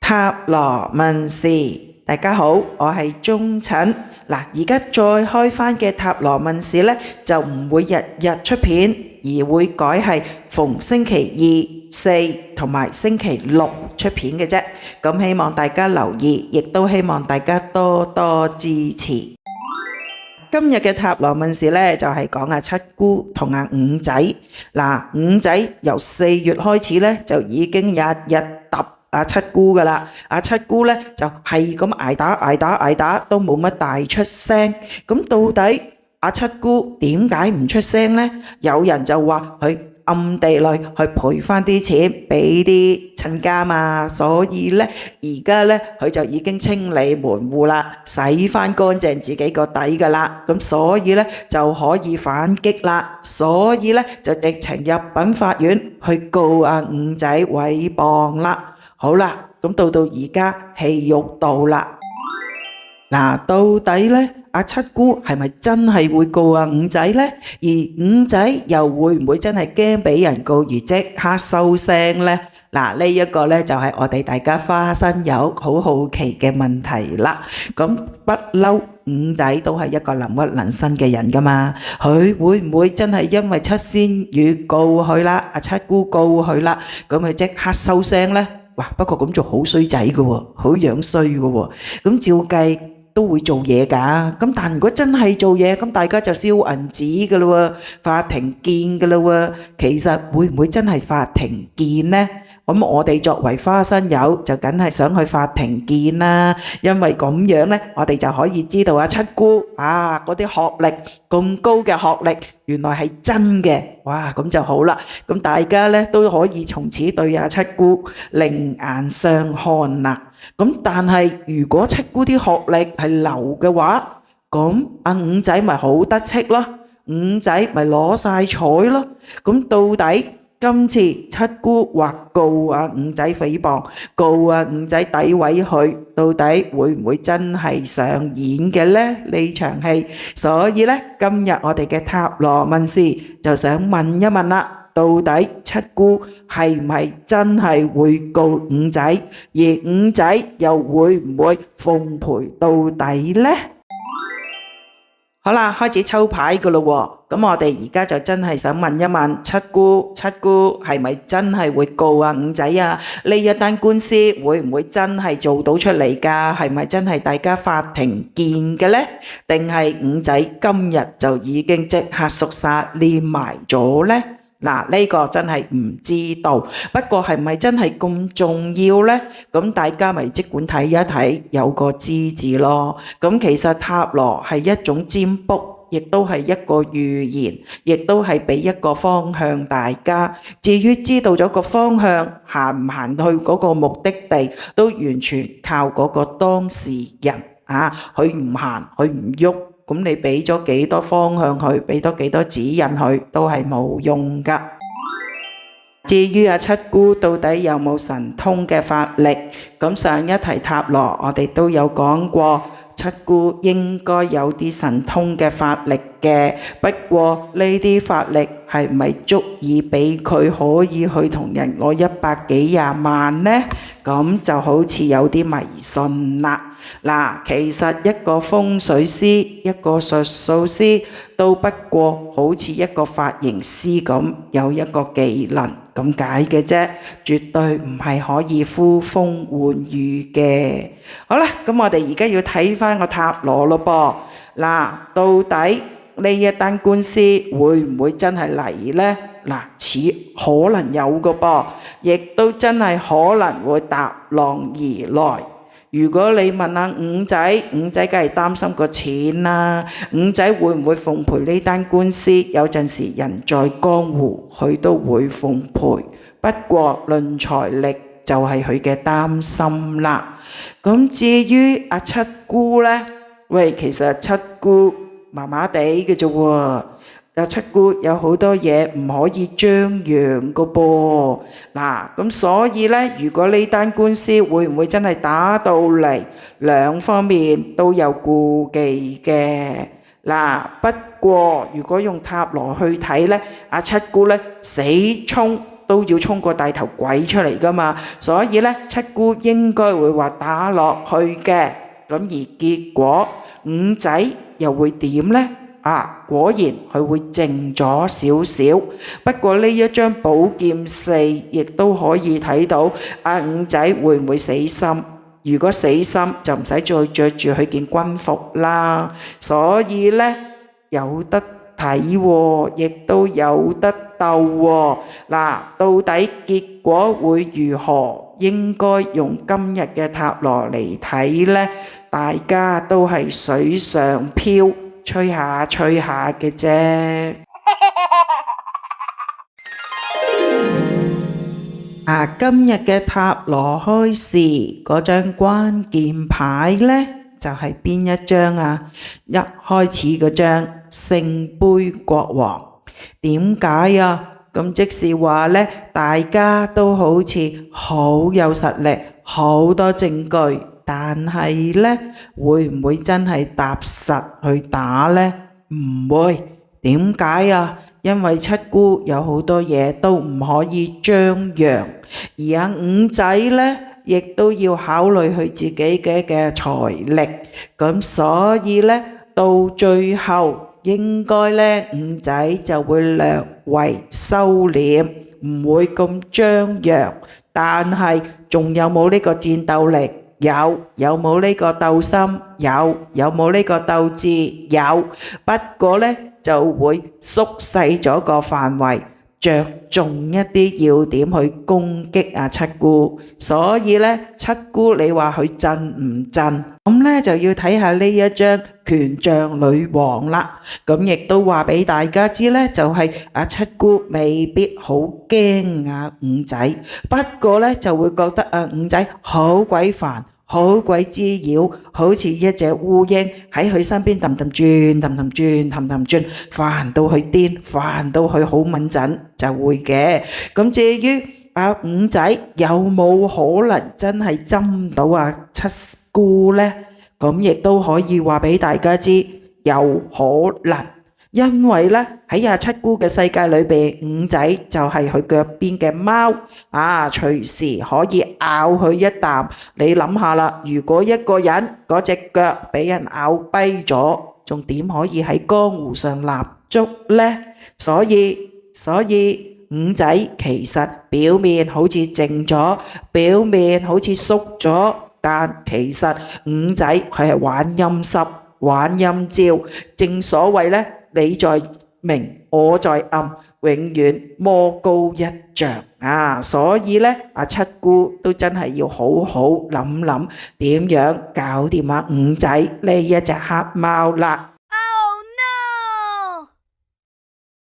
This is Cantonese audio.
塔羅問事，大家好，我係鍾診。嗱，而家再開返嘅塔羅問事呢，就唔會日日出片，而會改係逢星期2、4同埋星期6出片嘅啫。咁希望大家留意，亦都希望大家多多支持。今日嘅塔羅問事呢，就係講阿七姑同阿五仔。嗱，五仔由4月開始呢，就已經日日揼阿七姑噶啦，阿七姑呢就係咁捱打都冇乜大出聲。咁到底阿七姑點解唔出聲呢？有人就話佢暗地裏去賠翻啲錢俾啲親家嘛，所以呢而家呢佢就已經清理門戶啦，洗翻乾淨自己個底噶啦，咁所以呢就可以反擊啦，所以呢就直情入稟法院去告阿五仔毀謗啦。好啦，咁到而家戲肉到啦。嗱，到底呢阿七姑係咪真係會告阿五仔呢？而五仔又會唔會真係驚俾人告而即刻收聲呢？嗱，呢一個呢就係我哋大家花生友好好奇嘅問題啦。咁不嬲，五仔都係一個能屈能伸嘅人噶嘛，佢會唔會真係因為七仙女告佢啦，阿七姑告佢啦，咁佢即刻收聲呢？哇！不過咁做好衰仔嘅喎，好樣衰嘅喎。咁照計都會做嘢㗎。咁但如果真係做嘢，咁大家就燒銀紙嘅咯喎，法庭見嘅咯喎。其實會唔會真係法庭見呢？咁我哋作為花生友就梗係想去法庭見啦，因為咁樣呢，我哋就可以知道阿七姑嗰啲學歷咁高嘅學歷，原來係真嘅，哇！咁就好啦。咁大家呢都可以從此對阿七姑另眼相看啦。咁但係如果七姑啲學歷係流嘅話，咁阿五仔咪好得戚咯，五仔咪攞晒彩咯。咁到底今次七姑話告阿五仔誹謗，告阿五仔詆毀佢，到底會唔會真係上演嘅呢？呢場戲，所以呢，今日我哋嘅塔羅問事就想問一問啦，到底七姑係唔係真係會告五仔，而五仔又會唔會奉陪到底呢？好啦，開始抽牌噶咯喎，咁我哋而家就真係想問一問七姑係咪真係會告阿五仔啊？呢一單官司會唔會真係做到出嚟噶？係咪真係大家法庭見嘅呢？定係五仔今日就已經即刻肅殺匿埋咗呢？嗱，呢個真係唔知道，不過係咪真係咁重要呢？咁大家咪即管睇一睇，有個知字咯。咁其實塔羅係一種占卜，亦都係一個預言，亦都係俾一個方向大家。至於知道咗個方向，行唔行去嗰個目的地，都完全靠嗰個當事人佢唔行，佢唔喐。咁你俾咗幾多方向佢，俾多幾多指引佢，都係冇用噶。至於阿七姑到底有冇神通嘅法力，咁上一題塔羅我哋都有講過，七姑應該有啲神通嘅法力嘅，不過呢啲法力係咪足以俾佢可以去同人攞100幾廿萬呢？咁就好似有啲迷信啦。嗱，其實一個風水師、一個術數師都不過好似一個髮型師咁，有一個技能咁解嘅啫，絕對唔係可以呼風喚雨嘅。好啦，咁我哋而家要睇翻個塔羅咯噃。嗱，到底呢一單官司會唔會真係嚟呢？嗱，似可能有個噃，亦都真係可能會踏浪而來。如果你問下五仔，五仔梗係擔心個錢啦。五仔會唔會奉陪呢單官司？有陣時人在江湖，佢都會奉陪。不過論財力就係佢嘅擔心啦。咁至於阿七姑呢？喂，其實七姑麻麻地嘅啫喎。阿七姑有好多嘢唔可以張揚個噃。嗱，咁所以呢，如果呢單官司會唔會真係打到嚟，兩方面都有顧忌嘅。嗱，不過如果用塔羅去睇呢，阿七姑呢死衝都要衝個大頭鬼出嚟噶嘛，所以呢，七姑應該會話打落去嘅。咁而結果五仔又會點呢？果然佢會靜咗少少。不過呢一張寶劍四亦都可以睇到五仔會唔會死心？如果死心就唔使再着住佢件軍服啦。所以呢，有得睇喎，亦都有得鬥喎。到底結果會如何？應該用今日嘅塔羅嚟睇呢，大家都係水上漂，吹下吹下嘅啫。今日嘅塔羅開示嗰張關鍵牌呢，就係邊一張啊？一開始嗰張聖杯國王。點解啊？咁即是話呢，大家都好似好有實力，好多證據，但係呢，會唔會真係踏實去打呢？唔會。點解啊？因為七姑有好多嘢都唔可以張揚，而五仔呢，亦都要考慮佢自己嘅財力，咁所以呢，到最後應該呢，五仔就會略為收斂，唔會咁張揚。但係仲有冇呢個戰鬥力？有冇呢個鬥心？有冇呢個鬥志？有。不過呢，就會縮細咗個範圍，着重一啲要點去攻擊七姑。所以呢，七姑你話佢震唔震？咁呢，就要睇下呢一張權杖女王啦。咁亦都話俾大家知呢，就係七姑未必好驚五仔，不過呢，就會覺得五仔好鬼煩，好鬼滋擾，好似一隻烏蠅喺佢身邊氹氹轉，氹氹轉，氹氹轉，煩到佢癲，煩到佢好敏陣，就會嘅。咁至於五仔有冇可能真係針到七姑呢？咁亦都可以話俾大家知，有可能。因為呢，喺七姑嘅世界裏邊，五仔就係佢腳邊嘅貓，隨時可以咬佢一啖。你諗下啦，如果一個人嗰隻腳俾人咬跛咗，仲點可以喺江湖上立足呢？所以五仔其實表面好似靜咗，表面好似縮咗，但其實五仔佢係玩陰濕，玩陰招。正所謂呢，你在明，我在暗，永遠魔高一丈。所以呢，七姑都真係要好好諗諗點樣搞掂五仔呢一隻黑貓啦。